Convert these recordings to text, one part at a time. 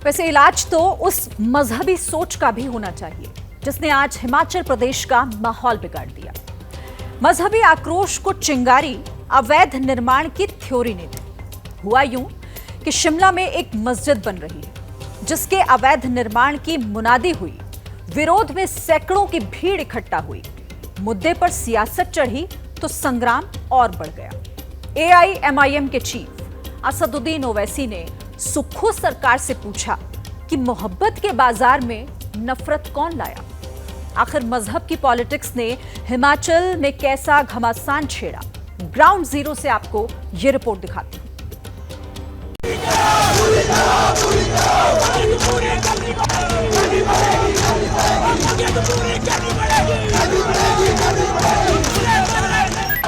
वैसे इलाज तो उस मजहबी सोच का भी होना चाहिए जिसने आज हिमाचल प्रदेश का माहौल बिगाड़ दिया। मजहबी आक्रोश को चिंगारी अवैध निर्माण की थ्योरी ने दी। हुआ यूं कि शिमला में एक मस्जिद बन रही है जिसके अवैध निर्माण की मुनादी हुई। विरोध में सैकड़ों की भीड़ इकट्ठा हुई। मुद्दे पर सियासत चढ़ी तो संग्राम और बढ़ गया। AIMIM के चीफ असदुद्दीन ओवैसी ने सुक्खू सरकार से पूछा कि मोहब्बत के बाजार में नफरत कौन लाया। आखिर मजहब की पॉलिटिक्स ने हिमाचल में कैसा घमासान छेड़ा। ग्राउंड जीरो से आपको यह रिपोर्ट दिखाती हूं।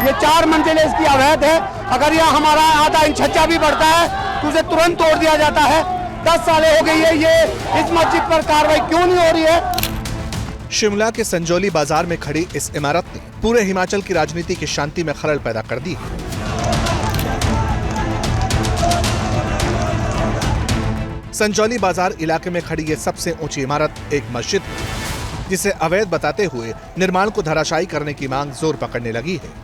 ये 4 मंजिलें इसकी अवैध है। अगर यह हमारा आधा इंच छज्जा भी बढ़ता है तो उसे तुरंत तोड़ दिया जाता है। 10 साल हो गई है ये इस मस्जिद पर कार्रवाई क्यों नहीं हो रही है। शिमला के संजौली बाजार में खड़ी इस इमारत ने पूरे हिमाचल की राजनीति की शांति में खलल पैदा कर दी है। संजौली बाजार इलाके में खड़ी ये सबसे ऊंची इमारत एक मस्जिद है जिसे अवैध बताते हुए निर्माण को धराशायी करने की मांग जोर पकड़ने लगी है।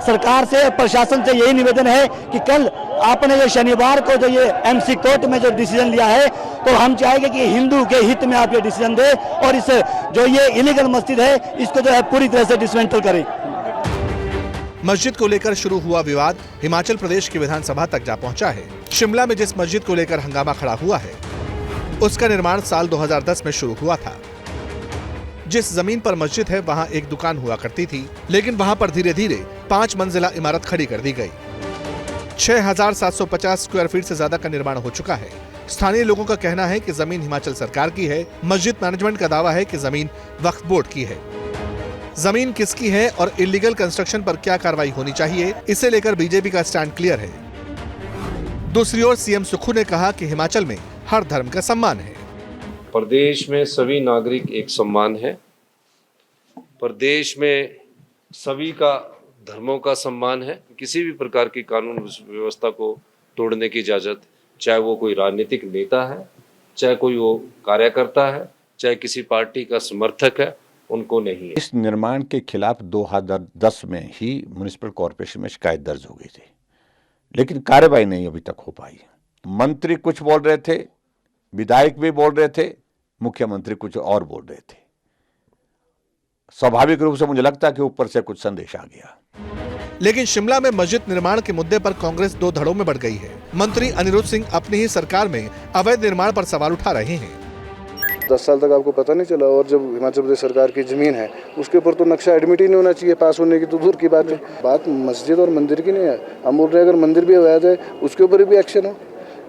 सरकार से प्रशासन से यही निवेदन है कि कल आपने जो शनिवार को जो ये MC कोर्ट में जो डिसीजन लिया है तो हम चाहेंगे कि हिंदू के हित में आप ये डिसीजन दे और इस जो ये इलीगल मस्जिद है इसको जो है पूरी तरह से डिसमेंटल करें। मस्जिद को लेकर शुरू हुआ विवाद हिमाचल प्रदेश की विधानसभा तक जा पहुंचा है। शिमला में जिस मस्जिद को लेकर हंगामा खड़ा हुआ है उसका निर्माण साल 2010 में शुरू हुआ था। जिस जमीन पर मस्जिद है वहां एक दुकान हुआ करती थी, लेकिन वहां पर धीरे धीरे 5 मंजिला इमारत खड़ी कर दी गई। 6,750 स्क्वायर फीट से ज्यादा का निर्माण हो चुका है। स्थानीय लोगों का कहना है कि जमीन हिमाचल सरकार की है। मस्जिद मैनेजमेंट का दावा है कि जमीन वक्फ बोर्ड की है। जमीन किसकी है और इलीगल कंस्ट्रक्शन पर क्या कार्रवाई होनी चाहिए, इसे लेकर बीजेपी का स्टैंड क्लियर है। दूसरी ओर सीएम सुक्खू ने कहा कि हिमाचल में हर धर्म का सम्मान है। प्रदेश में सभी नागरिक एक सम्मान है। प्रदेश में सभी का धर्मों का सम्मान है। किसी भी प्रकार की कानून व्यवस्था को तोड़ने की इजाजत, चाहे वो कोई राजनीतिक नेता है, चाहे कोई वो कार्यकर्ता है, चाहे किसी पार्टी का समर्थक है, उनको नहीं है। इस निर्माण के खिलाफ 2010 में ही म्युनिसिपल कॉर्पोरेशन में शिकायत दर्ज हो गई थी, लेकिन कार्रवाई नहीं अभी तक हो पाई। मंत्री कुछ बोल रहे थे, विधायक भी बोल रहे थे, मुख्यमंत्री कुछ और बोल रहे थे। स्वाभाविक रूप से मुझे लगता है कि ऊपर से कुछ संदेश आ गया। लेकिन शिमला में मस्जिद निर्माण के मुद्दे पर कांग्रेस 2 धड़ों में बढ़ गई है। मंत्री अनिरुद्ध सिंह अपनी ही सरकार में अवैध निर्माण पर सवाल उठा रहे हैं। 10 साल तक आपको पता नहीं चला, और जब हिमाचल प्रदेश सरकार की जमीन है उसके ऊपर तो नक्शा एडमिट ही नहीं होना चाहिए। पास होने की तो दूर की बात है। बात मस्जिद और मंदिर की नहीं है। हम बोल रहे हैं अगर मंदिर भी अवैध है उसके ऊपर भी एक्शन हो।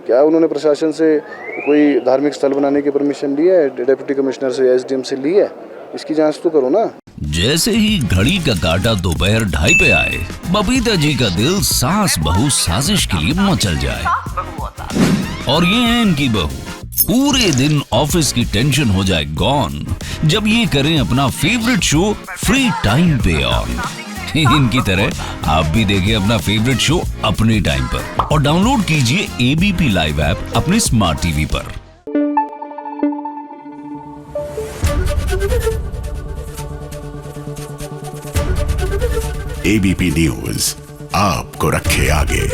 क्या उन्होंने प्रशासन से कोई धार्मिक स्थल बनाने की परमिशन ली है? डिप्टी कमिश्नर से, SDM से ली है? इसकी जांच तो करो ना। जैसे ही घड़ी का काटा दोपहर 2:30 पे आए, बबीता जी का दिल सास बहू साजिश के लिए मचल जाए। और ये है इनकी बहू, पूरे दिन ऑफिस की टेंशन हो जाए गॉन जब ये करें अपना फेवरेट शो फ्री टाइम पे ऑन। इनकी तरह आप भी देखिए अपना फेवरेट शो अपने टाइम पर और डाउनलोड कीजिए ABP लाइव ऐप अपने स्मार्ट टीवी पर। ABP न्यूज आपको रखे आगे।